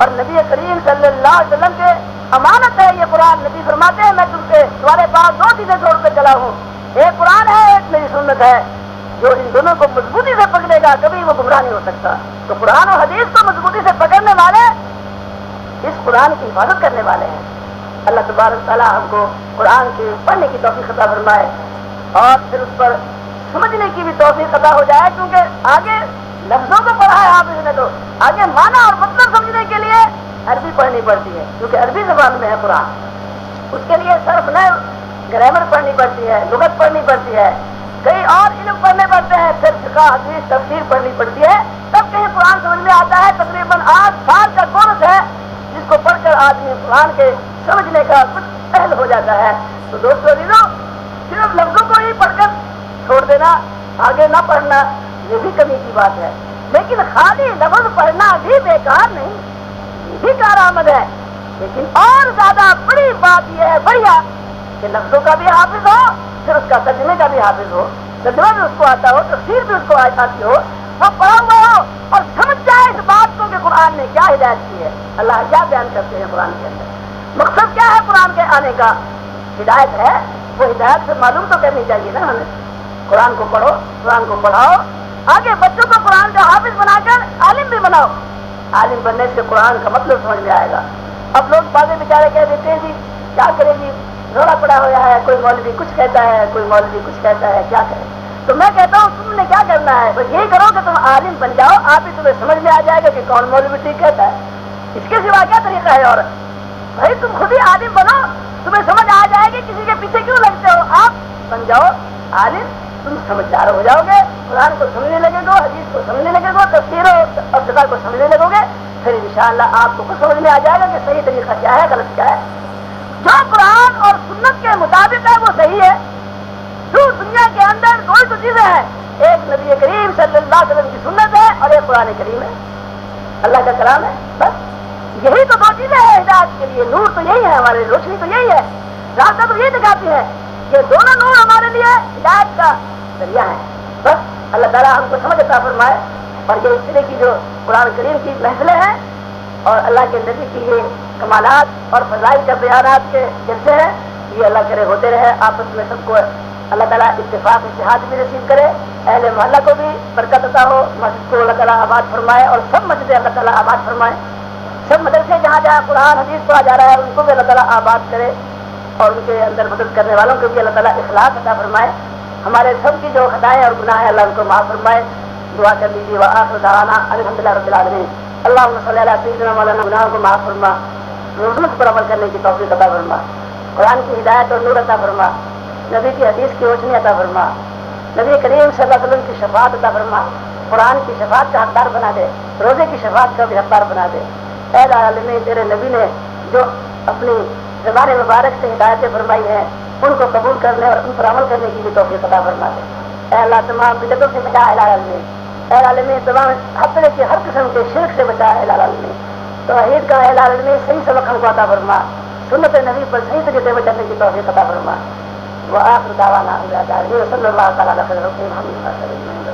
اور نبی کریم صلی اللہ علیہ وسلم کے امانت ہے یہ قرآن. نبی فرماتے ہیں میں تم سے تمہارے پاس دو چیزیں چھوڑ کر چلا ہوں, ایک قرآن ہے, ایک میری سنت ہے. جو ان دونوں کو مضبوطی سے پکڑے گا کبھی وہ گمراہ نہیں ہو سکتا. تو قرآن اور حدیث کو مضبوطی سے پکڑنے والے اس قرآن کی حفاظت کرنے والے ہیں. اللہ تبارک تعالیٰ ہم کو قرآن کی پڑھنے کی توفیق عطا فرمائے اور پھر اس پر سمجھنے کی بھی توفیق عطا ہو جائے, کیونکہ آگے لفظوں کو پڑھا ہے حافظ نے تو آگے معنی اور مطلب سمجھنے کے لیے عربی پڑھنی پڑتی ہے, کیونکہ عربی زبان میں ہے قرآن. اس کے لیے صرف نحو گرامر پڑھنی پڑتی ہے, لغت پڑھنی پڑتی ہے, کئی اور علم پڑھنے پڑتے ہیں, پھر فقہ حدیث تفسیر پڑھنی پڑتی ہے, تب کہیں قرآن سمجھ میں آتا ہے. تقریباً 8 سال کا کورس ہے جس کو پڑھ کر آدمی قرآن کے سمجھنے کا کچھ اہل ہو جاتا ہے. تو دوستو عزیزو, صرف لفظوں کو ہی پڑھ کر چھوڑ دینا, آگے نہ پڑھنا, یہ بھی کمی کی بات ہے. لیکن خالی لفظ پڑھنا بھی بیکار نہیں, یہ بھی کارآمد ہے. لیکن اور زیادہ بڑی بات یہ ہے بڑھیا کہ لفظوں کا بھی حافظ ہو, پھر اس کا ترجمے کا بھی حافظ ہو, ترجمہ بھی اس کو آتا ہو, تفسیر بھی اس کو آتی ہو, وہ پڑھا ہوا ہو اور سمجھ جائے اس بات کو کہ قرآن نے کیا ہدایت کی ہے, اللہ کیا بیان کرتے ہیں قرآن کے اندر, مقصد کیا ہے قرآن کے آنے کا. ہدایت ہے, وہ ہدایت سے معلوم تو کرنی چاہیے نا ہمیں. قرآن کو پڑھو, قرآن کو پڑھاؤ, آگے بچوں کو قرآن کا حافظ بنا کر عالم بھی بناؤ. عالم بننے سے قرآن کا مطلب سمجھ میں آئے گا. اب لوگ بازے بیچارے کہہ دیتے ہیں جی کیا کرے جی, روڑا پڑا ہوا ہے, کوئی مولوی کچھ کہتا ہے, کوئی مولوی کچھ کہتا ہے, کیا کرے. تو میں کہتا ہوں تم نے کیا کرنا ہے, بس یہی کرو کہ تم عالم بن جاؤ, آپ ہی تمہیں سمجھ میں آ جائے گا کہ کون مولوی ٹھیک کہتا ہے. اس کے سوا کیا طریقہ ہے. اور بھائی تم خود ہی عالم بنو, تمہیں سمجھ آ جائے گی, کسی کے پیچھے کیوں لگتے ہو. آپ بن جاؤ عالم, تم سمجھدار ہو جاؤ گے, قرآن کو سمجھنے لگے گو, حدیث کو سمجھنے لگے گو, تفسیر اور فقہ کو سمجھنے لگو گے, پھر انشاءاللہ آپ کو کچھ سمجھ میں آ جائے گا کہ صحیح طریقہ کیا ہے, غلط کیا ہے. جو قرآن اور سنت کے مطابق ہے وہ صحیح ہے. جو دنیا کے اندر دو تو چیزیں ہیں, ایک نبی کریم صلی اللہ علیہ وسلم کی سنت ہے اور ایک قرآن کریم ہے, اللہ کا کلام ہے. بس یہی تو دو چیزیں ہیں ہدایت کے لیے. نور تو یہی ہے ہمارے, روشنی تو یہی ہے, راستہ تو یہی دکھاتی ہے. یہ دونوں نور ہمارے لیے ہدایت کا ذریعہ ہے. بس اللہ تعالیٰ ہم کو سمجھ عطا فرمائے. اور یہ اس طرح کی جو قرآن کریم کی محفلیں ہیں اور اللہ کے نبی کی یہ کمالات اور فضائل کا بیانات کے جلسے ہیں, یہ اللہ کرے ہوتے رہے. آپس میں سب کو اللہ تعالیٰ اتفاق اتحاد بھی نصیب کرے, اہل محلہ کو بھی برکت عطا ہو, مسجد کو اللہ تعالیٰ آباد فرمائے اور سب مسجدیں اللہ تعالیٰ آباد فرمائے. سب مدرسے جہاں جہاں قرآن حدیث پڑھا جا رہا ہے ان کو بھی اللہ تعالیٰ آباد کرے اور ان کے اندر مدد کرنے والوں کو بھی اللہ تعالیٰ اخلاص عطا فرمائے. ہمارے سب کی جو خطائیں اور گناہ ہیں اللہ ان کو معاف فرمائے. دعا کر لیجیے. وآخر دعوانا الحمدللہ رب العالمین. اللہم صلی علی سیدنا مولانا, گناہوں کو معاف فرما, رسومات پر عمل کرنے کی توفیق عطا فرما, قرآن کی ہدایت اور نور عطا فرما, نبی کی حدیث کی روشنی عطا فرما, نبی کریم صلی اللہ علیہ وسلم کی شفاعت عطا فرما, قرآن کی شفاعت کا حقدار بنا دے, روزے کی شفاعت کا بھی حقدار بنا دے. اے العالمین, تیرے نبی نے جو اپنی زبان مبارک سے ہدایتیں فرمائی ہیں ان کو قبول کرنے اور ان پر عمل کرنے کی بھی توفیق عطا فرما دے. اے اللہ تمام بدعتوں سے بچا. اے العالمین, اے العالمین تمام ہر طرح کی ہر قسم کے شرک سے بچا. اے العالمین توحید کا, اے العالمین صحیح سبق ہم کو عطا فرما, سنت نبی پر صحیح طریقے سے چلنے کی توفیق عطا فرما. وآخر دعوانا الحمدللہ رب العالمین. صلی اللہ تعالی علیہ وسلم.